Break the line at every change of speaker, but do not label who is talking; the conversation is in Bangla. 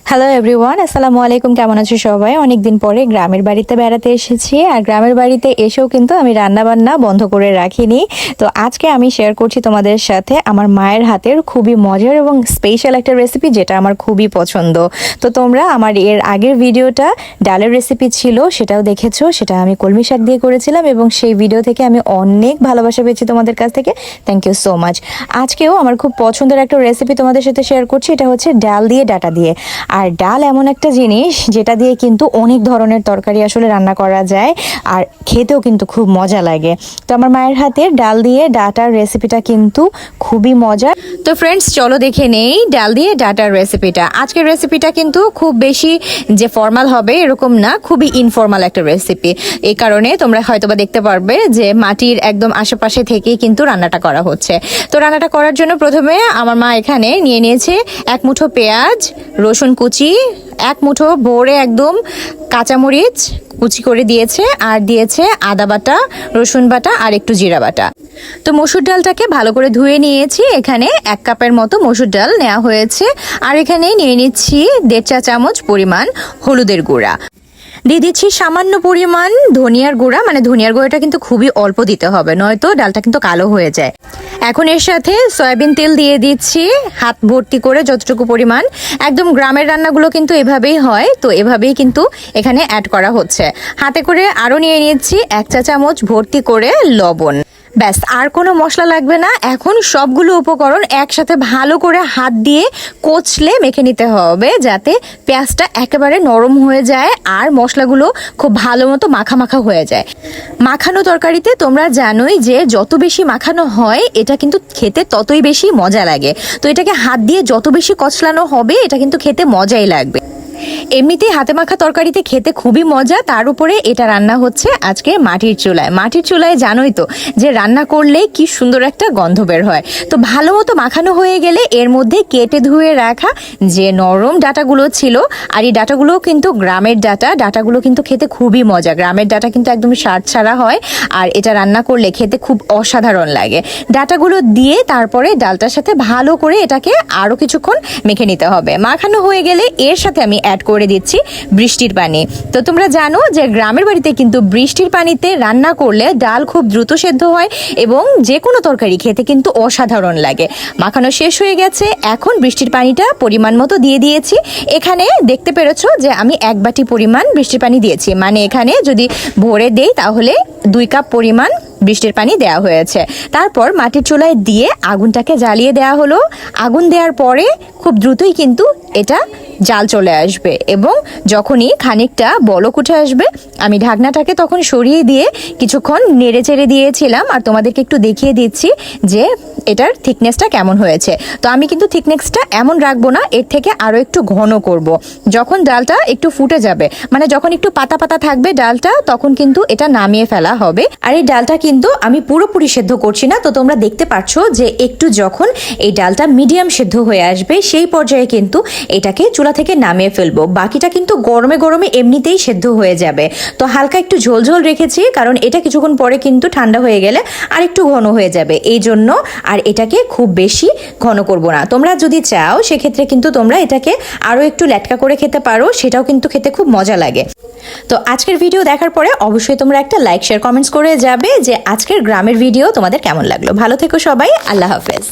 হ্যালো এভরিওয়ান, আসসালামু আলাইকুম। কেমন আছো সবাই? অনেকদিন পরে গ্রামের বাড়িতে বেড়াতে এসেছি। আর গ্রামের বাড়িতে এসেও কিন্তু আমি রান্নাবান্না বন্ধ করে রাখিনি। তো আজকে আমি শেয়ার করছি তোমাদের সাথে আমার মায়ের হাতের খুবই মজার এবং স্পেশাল একটা রেসিপি, যেটা আমার খুবই পছন্দ। তো তোমরা আমার এর আগের ভিডিওটা ডালের রেসিপি ছিল, সেটাও দেখেছো। সেটা আমি কলমি শাক দিয়ে করেছিলাম এবং সেই ভিডিও থেকে আমি অনেক ভালোবাসা পেয়েছি তোমাদের কাছ থেকে। Thank you so much. আজকেও আমার খুব পছন্দের একটা রেসিপি তোমাদের সাথে শেয়ার করছি। এটা হচ্ছে ডাল দিয়ে ডাটা দিয়ে। আর ডাল এমন একটা জিনিস যেটা দিয়ে কিন্তু অনেক ধরনের তরকারি আসলে রান্না করা যায়, আর খেতেও কিন্তু খুব মজা লাগে। তো আমার মায়ের হাতের ডাল দিয়ে ডাটার রেসিপিটা কিন্তু খুবই মজার। তো ফ্রেন্ডস, চলো দেখে নেই ডাল দিয়ে ডাটার রেসিপিটা। আজকের রেসিপিটা কিন্তু খুব বেশি যে ফর্মাল হবে এরকম না, খুবই ইনফর্মাল একটা রেসিপি। এই কারণে তোমরা হয়তোবা দেখতে পারবে যে মাটির একদম আশেপাশে থেকেই কিন্তু রান্নাটা করা হচ্ছে। তো রান্নাটা করার জন্য প্রথমে আমার মা এখানে নিয়ে নিয়েছে এক মুঠো পেঁয়াজ, রসুন কুচি, এক মুঠো ভরে একদম কাঁচামরিচ কুচি করে দিয়েছে, আর দিয়েছে আদা বাটা, রসুন বাটা আর একটু জিরা বাটা। তো মসুর ডালটাকে ভালো করে ধুয়ে নিয়েছি। এখানে 1 কাপের মতো মসুর ডাল নেওয়া হয়েছে। আর এখানে নিয়ে নিচ্ছি 1.5 চা চামচ পরিমাণ হলুদের গুঁড়া। দিয়ে দিচ্ছি সামান্য পরিমাণ ধনিয়ার গুঁড়া, মানে ধনিয়ার গুঁড়াটা কিন্তু খুবই অল্প দিতে হবে, নয়তো ডালটা কিন্তু কালো হয়ে যায়। এখন এর সাথে সয়াবিন তেল দিয়ে দিচ্ছি হাত ভর্তি করে, যতটুকু পরিমাণ। একদম গ্রামের রান্নাগুলো কিন্তু এভাবেই হয়, তো এভাবেই কিন্তু এখানে অ্যাড করা হচ্ছে। হাতে করে আরও নিয়ে নিচ্ছি 1 চা চামচ ভর্তি করে লবণ। ব্যাস, আর কোনো মশলা লাগবে না। এখন সবগুলো উপকরণ একসাথে ভালো করে হাত দিয়ে কচলে মেখে নিতে হবে, যাতে পেঁয়াজটা একেবারে নরম হয়ে যায় আর মশলাগুলো খুব ভালো মতো মাখা মাখা হয়ে যায়। মাখানো তরকারিতে তোমরা জানোই যে যত বেশি মাখানো হয় এটা কিন্তু খেতে ততই বেশি মজা লাগে। তো এটাকে হাত দিয়ে যত বেশি কচলানো হবে এটা কিন্তু খেতে মজাই লাগবে। এমনিতেই হাতে মাখা তরকারিতে খেতে খুবই মজা, তার উপরে এটা রান্না হচ্ছে আজকে মাটির চুলায়। মাটির চুলায় জানোই তো যে রান্না করলে কি সুন্দর একটা গন্ধ বের হয়। তো ভালো মতো মাখানো হয়ে গেলে এর মধ্যে কেটে ধুয়ে রাখা যে নরম ডাটাগুলো ছিল, আর এই ডাটাগুলো কিন্তু গ্রামের ডাটাগুলো কিন্তু খেতে খুবই মজা। গ্রামের ডাটা কিন্তু একদম সার ছাড়া হয়, আর এটা রান্না করলে খেতে খুব অসাধারণ লাগে। ডাটাগুলো দিয়ে তারপরে ডালটার সাথে ভালো করে এটাকে আরও কিছুক্ষণ মেখে নিতে হবে। মাখানো হয়ে গেলে এর সাথে আমি অ্যাড করে দিচ্ছি বৃষ্টির পানি। তো তোমরা জানো যে গ্রামের বাড়িতে কিন্তু বৃষ্টির পানিতে রান্না করলে ডাল খুব দ্রুত সেদ্ধ হয় এবং যে কোনো তরকারি খেতে কিন্তু অসাধারণ লাগে। মাখানো শেষ হয়ে গেছে, এখন বৃষ্টির পানিটা পরিমাণ মতো দিয়ে দিয়েছি। এখানে দেখতে পেরেছো যে আমি 1 বাটি পরিমাণ বৃষ্টির পানি দিয়েছি, মানে এখানে যদি ভরে দেই তাহলে 2 কাপ পরিমাণ বৃষ্টির পানি দেওয়া হয়েছে। তারপর মাটির চুলায় দিয়ে আগুনটাকে জ্বালিয়ে দেওয়া হলো। আগুন দেওয়ার পরে খুব দ্রুতই কিন্তু এটা জাল চলে আসবে, এবং যখনই খানিকটা বলক উঠে আসবে আমি ঢাকনাটাকে তখন সরিয়ে দিয়ে কিছুক্ষণ নেড়ে চেড়ে দিয়েছিলাম, আর তোমাদেরকে একটু দেখিয়ে দিচ্ছি যে এটার থিকনেসটা কেমন হয়েছে। তো আমি কিন্তু থিকনেসটা এমন রাখবো না, এর থেকে আরও একটু ঘন করব। যখন ডালটা একটু ফুটে যাবে, মানে যখন একটু পাতা পাতা থাকবে ডালটা, তখন কিন্তু এটা নামিয়ে ফেলা হবে। আর এই ডালটা কিন্তু আমি পুরোপুরি সেদ্ধ করছি না। তো তোমরা দেখতে পাচ্ছ যে একটু যখন এই ডালটা মিডিয়াম সেদ্ধ হয়ে আসবে সেই পর্যায়ে কিন্তু এটাকে চুলা থেকে নামিয়ে ফেলবো। বাকিটা কিন্তু গরমে গরমে এমনিতেই সেদ্ধ হয়ে যাবে। তো হালকা একটু ঝোল ঝোল রেখেছি, কারণ এটা কিছুক্ষণ পরে কিন্তু ঠান্ডা হয়ে গেলে আর একটু ঘন হয়ে যাবে, এই জন্য। আর এটাকে খুব বেশি ঘন করব না। তোমরা যদি চাও সেক্ষেত্রে কিন্তু তোমরা এটাকে আরও একটু ল্যাটকা করে খেতে পারো, সেটাও কিন্তু খেতে খুব মজা লাগে। তো আজকের ভিডিও দেখার পরে অবশ্যই তোমরা একটা লাইক শেয়ার কমেন্টস করে যাবে যে আজকের গ্রামের ভিডিও তোমাদের কেমন লাগলো। ভালো থেকো সবাই, আল্লাহ হাফেজ।